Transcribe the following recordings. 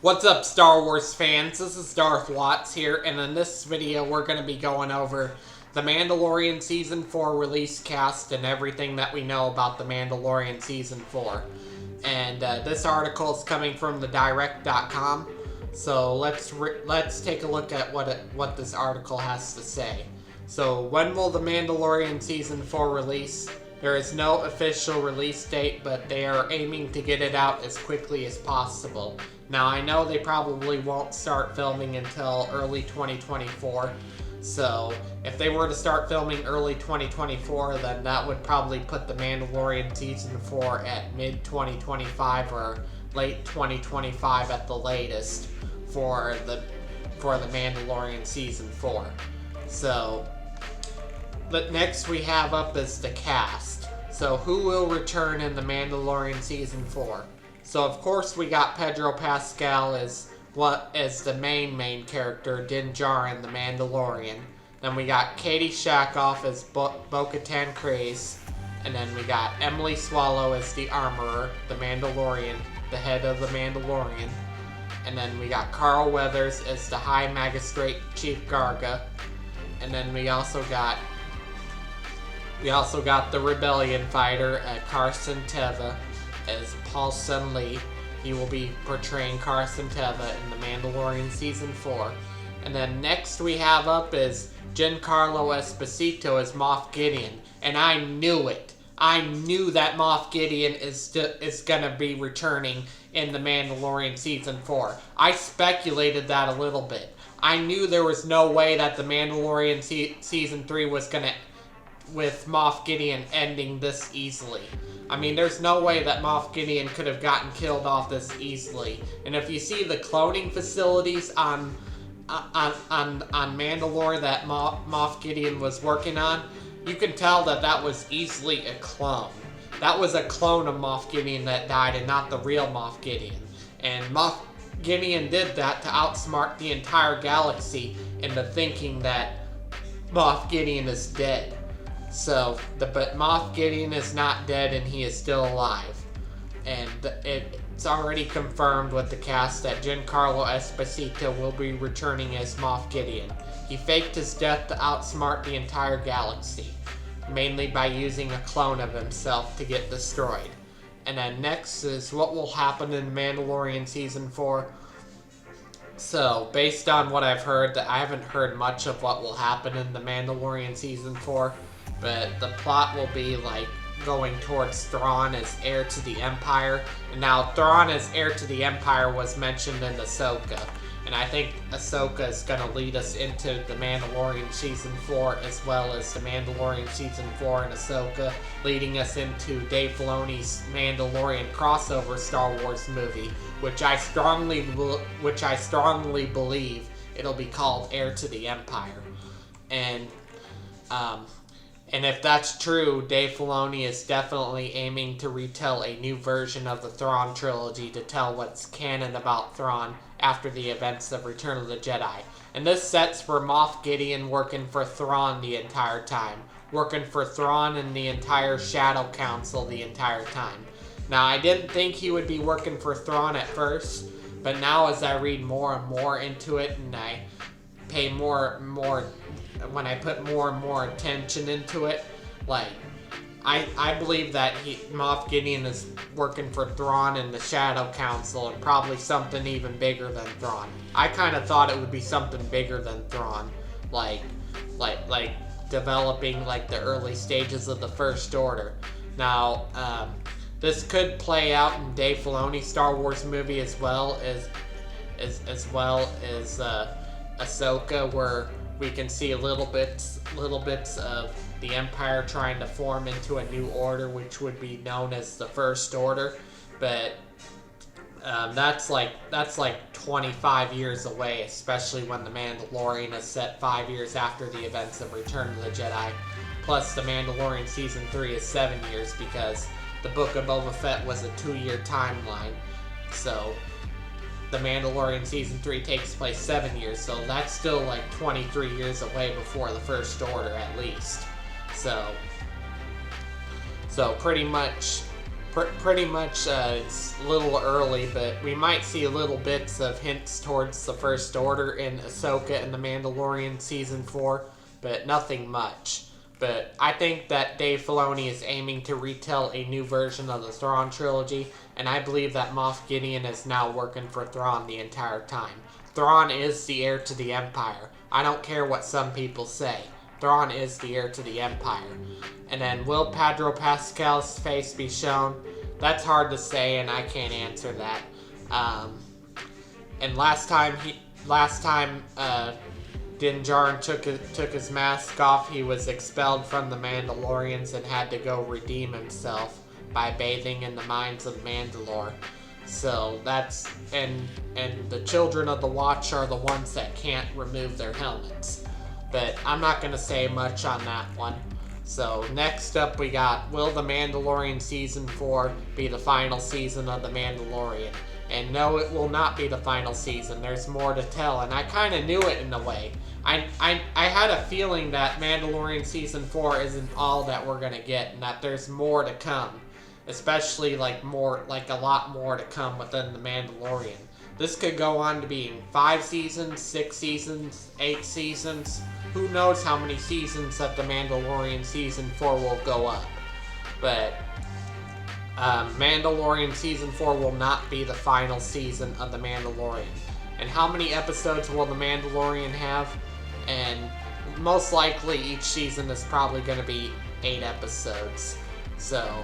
What's up, Star Wars fans? This is Darth Watts here, and in this video we're going to be going over the Mandalorian Season 4 release cast and everything that we know about the Mandalorian Season 4. And this article is coming from thedirect.com, so let's take a look at what this article has to say. So, when will the Mandalorian Season 4 release? There is no official release date, but they are aiming to get it out as quickly as possible. Now, I know they probably won't start filming until early 2024, so if they were to start filming early 2024, then that would probably put the Mandalorian Season 4 at mid-2025 or late 2025 at the latest for the Mandalorian Season 4. So, next we have up is the cast. So, who will return in the Mandalorian Season 4? So, of course, we got Pedro Pascal as the main character, Din Djarin, the Mandalorian. Then we got Katie Sackhoff as Bo-Katan Kryze. And then we got Emily Swallow as the Armorer, the Mandalorian, the head of the Mandalorian. And then we got Carl Weathers as the High Magistrate Chief Garga. And then we also got the Rebellion fighter, Carson Teva, as Paul Sun Lee. He will be portraying Carson Teva in the Mandalorian Season 4. And then next we have up is Giancarlo Esposito as Moff Gideon. And I knew it. I knew that Moff Gideon is gonna be returning in the Mandalorian Season 4. I speculated that a little bit. I knew there was no way that the Mandalorian Season 3 was gonna, with Moff Gideon ending this easily. I mean, there's no way that Moff Gideon could have gotten killed off this easily. And if you see the cloning facilities on Mandalore that Moff Gideon was working on, you can tell that was easily a clone. That was a clone of Moff Gideon that died and not the real Moff Gideon. And Moff Gideon did that to outsmart the entire galaxy into thinking that Moff Gideon is dead. So, but Moff Gideon is not dead and he is still alive. And it's already confirmed with the cast that Giancarlo Esposito will be returning as Moff Gideon. He faked his death to outsmart the entire galaxy, mainly by using a clone of himself to get destroyed. And then next is what will happen in Mandalorian Season 4. So, based on what I've heard, I haven't heard much of what will happen in the Mandalorian Season 4. But the plot will be like going towards Thrawn as heir to the Empire. And now Thrawn as heir to the Empire was mentioned in Ahsoka. And I think Ahsoka is going to lead us into the Mandalorian Season 4 as well as the Mandalorian Season 4 and Ahsoka, leading us into Dave Filoni's Mandalorian crossover Star Wars movie, which I strongly believe it'll be called Heir to the Empire. And if that's true, Dave Filoni is definitely aiming to retell a new version of the Thrawn trilogy to tell what's canon about Thrawn after the events of Return of the Jedi. And this sets for Moff Gideon working for Thrawn the entire time. Working for Thrawn and the entire Shadow Council the entire time. Now, I didn't think he would be working for Thrawn at first, but now as I read more and more into it and I pay when I put more and more attention into it, like, I believe that Moff Gideon is working for Thrawn and the Shadow Council and probably something even bigger than Thrawn. I kind of thought it would be something bigger than Thrawn, like developing like the early stages of the First Order. Now, this could play out in Dave Filoni's Star Wars movie as well as Ahsoka, where we can see little bits of the Empire trying to form into a new order, which would be known as the First Order. But that's like 25 years away, especially when the Mandalorian is set 5 years after the events of Return of the Jedi. Plus, the Mandalorian Season 3 is 7 years because the Book of Boba Fett was a 2-year timeline. So the Mandalorian Season 3 takes place 7 years, so that's still like 23 years away before the First Order at least. So pretty much pretty much, it's a little early, but we might see little bits of hints towards the First Order in Ahsoka and The Mandalorian Season 4, but nothing much. But I think that Dave Filoni is aiming to retell a new version of the Thrawn trilogy, and I believe that Moff Gideon is now working for Thrawn the entire time. Thrawn is the heir to the Empire. I don't care what some people say. Thrawn is the heir to the Empire. And then, will Pedro Pascal's face be shown? That's hard to say, and I can't answer that. And last time Din Djarin took his mask off, he was expelled from the Mandalorians and had to go redeem himself by bathing in the mines of Mandalore. So that's and the children of the Watch are the ones that can't remove their helmets. But I'm not gonna say much on that one. So next up we got, will The Mandalorian Season 4 be the final season of The Mandalorian? And no, it will not be the final season. There's more to tell, and I kind of knew it in a way. I had a feeling that Mandalorian Season 4 isn't all that we're gonna get, and that there's more to come. Especially like a lot more to come within The Mandalorian. This could go on to being 5 seasons, 6 seasons, 8 seasons. Who knows how many seasons that The Mandalorian Season 4 will go up. But Mandalorian Season 4 will not be the final season of The Mandalorian. And how many episodes will The Mandalorian have? And most likely each season is probably going to be 8 episodes. So,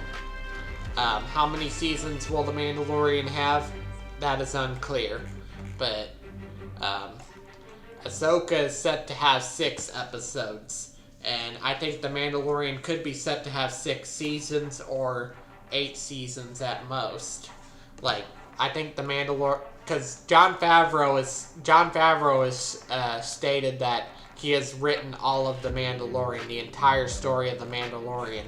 how many seasons will The Mandalorian have? That is unclear. But, Ahsoka is set to have 6 episodes. And I think The Mandalorian could be set to have 6 seasons or 8 seasons at most. Like, I think The Mandalorian... Because Jon Favreau has stated that he has written all of The Mandalorian, the entire story of The Mandalorian.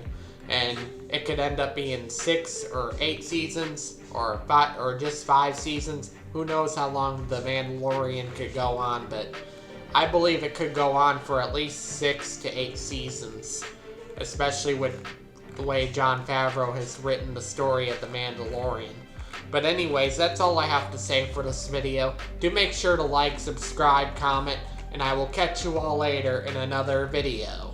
And it could end up being 6 or 8 seasons, or 5, or just 5 seasons. Who knows how long The Mandalorian could go on, but I believe it could go on for at least 6 to 8 seasons. Especially with the way Jon Favreau has written the story of The Mandalorian. But anyways, that's all I have to say for this video. Do make sure to like, subscribe, comment, and I will catch you all later in another video.